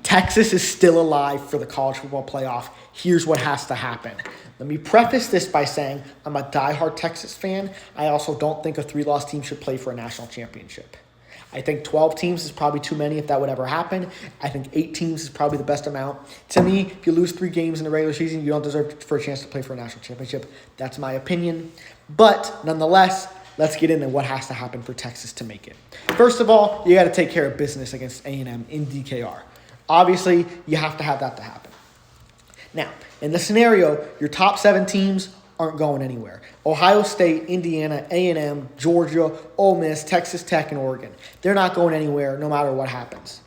Texas is still alive for the college football playoff. Here's what has to happen. Let me preface this by saying I'm a diehard Texas fan. I also don't think a 3-loss team should play for a national championship. I think 12 teams is probably too many if that would ever happen. I think 8 teams is probably the best amount. To me, if you lose 3 games in the regular season, you don't deserve for a chance to play for a national championship. That's my opinion. But nonetheless, let's get into what has to happen for Texas to make it. First of all, you got to take care of business against A&M in DKR. Obviously, you have to have that to happen. Now, in the scenario, your top 7 teams aren't going anywhere. Ohio State, Indiana, A&M, Georgia, Ole Miss, Texas Tech, and Oregon. They're not going anywhere no matter what happens.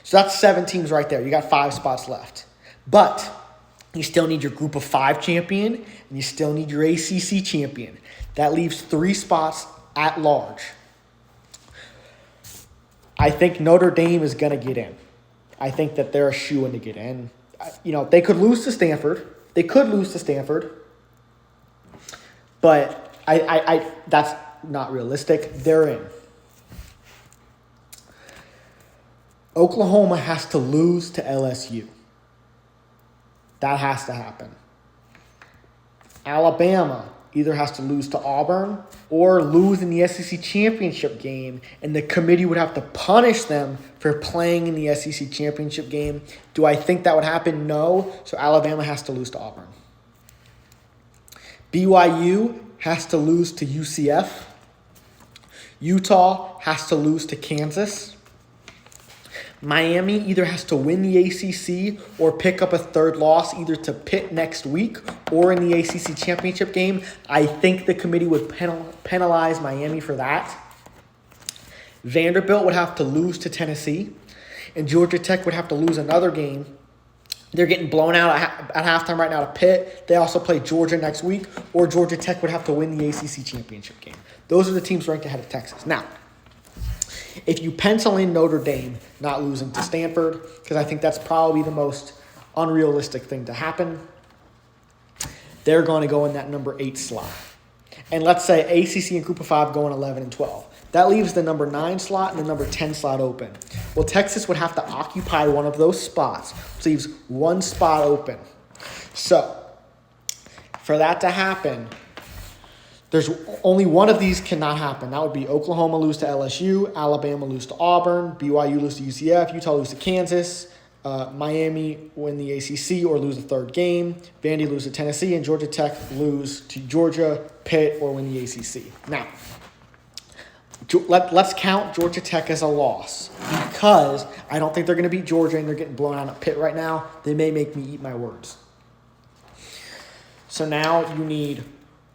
So that's 7 teams right there. You got 5 spots left. But you still need your group of 5 champion, and you still need your ACC champion. That leaves 3 spots at large. I think Notre Dame is going to get in. I think that they're a shoo-in to get in. They could lose to Stanford. But I that's not realistic. They're in. Oklahoma has to lose to LSU. That has to happen. Alabama either has to lose to Auburn or lose in the SEC championship game, and the committee would have to punish them for playing in the SEC championship game. Do I think that would happen? No. So Alabama has to lose to Auburn. BYU has to lose to UCF. Utah has to lose to Kansas. Miami either has to win the ACC or pick up a 3rd loss either to Pitt next week or in the ACC championship game. I think the committee would penalize Miami for that. Vanderbilt would have to lose to Tennessee, and Georgia Tech would have to lose another game. They're getting blown out at halftime right now to Pitt. They also play Georgia next week, or Georgia Tech would have to win the ACC championship game. Those are the teams ranked ahead of Texas. Now, if you pencil in Notre Dame not losing to Stanford, because I think that's probably the most unrealistic thing to happen, they're going to go in that number 8 slot. And let's say ACC and Group of 5 go in 11 and 12. That leaves the number 9 slot and the number 10 slot open. Well, Texas would have to occupy one of those spots, which leaves 1 spot open. So, for that to happen, there's only one of these cannot happen. That would be Oklahoma lose to LSU, Alabama lose to Auburn, BYU lose to UCF, Utah lose to Kansas, Miami win the ACC or lose the 3rd game, Vandy lose to Tennessee, and Georgia Tech lose to Georgia, Pitt, or win the ACC. Now, let's count Georgia Tech as a loss because I don't think they're going to beat Georgia and they're getting blown out at Pitt right now. They may make me eat my words. So now you need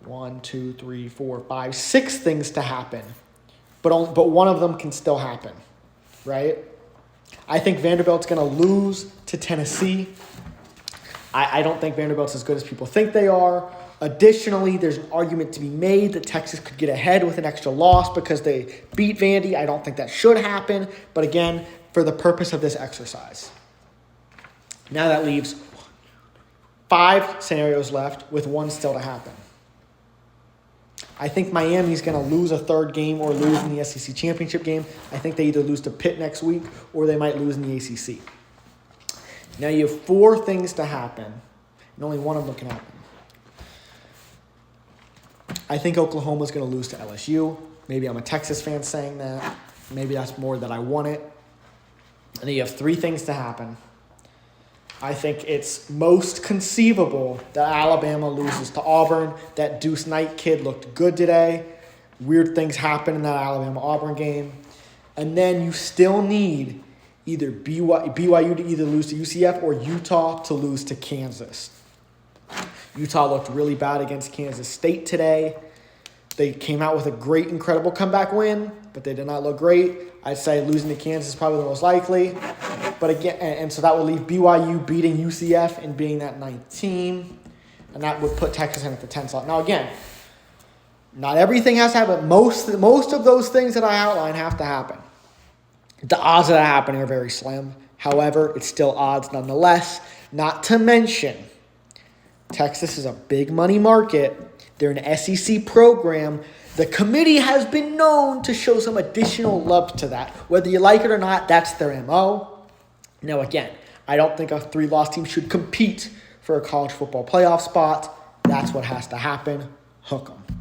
1, 2, 3, 4, 5, 6 things to happen, but one of them can still happen, right? I think Vanderbilt's going to lose to Tennessee. I don't think Vanderbilt's as good as people think they are. Additionally, there's an argument to be made that Texas could get ahead with an extra loss because they beat Vandy. I don't think that should happen, but again, for the purpose of this exercise. Now that leaves 5 scenarios left with 1 still to happen. I think Miami's going to lose a 3rd game or lose in the SEC championship game. I think they either lose to Pitt next week or they might lose in the ACC. Now you have 4 things to happen, and only one of them can happen. I think Oklahoma's going to lose to LSU. Maybe I'm a Texas fan saying that. Maybe that's more that I want it. And then you have 3 things to happen. I think it's most conceivable that Alabama loses to Auburn. That Deuce Knight kid looked good today. Weird things happen in that Alabama-Auburn game. And then you still need either BYU to either lose to UCF or Utah to lose to Kansas. Utah looked really bad against Kansas State today. They came out with a great, incredible comeback win, but they did not look great. I'd say losing to Kansas is probably the most likely. But again, and so that would leave BYU beating UCF and being that 9th team. And that would put Texas in at the 10 slot. Now again, not everything has to happen. Most of those things that I outline have to happen. The odds of that happening are very slim. However, it's still odds nonetheless. Not to mention, Texas is a big money market. They're an SEC program. The committee has been known to show some additional love to that. Whether you like it or not, that's their MO. Now, again, I don't think a 3-loss team should compete for a college football playoff spot. That's what has to happen. Hook 'em.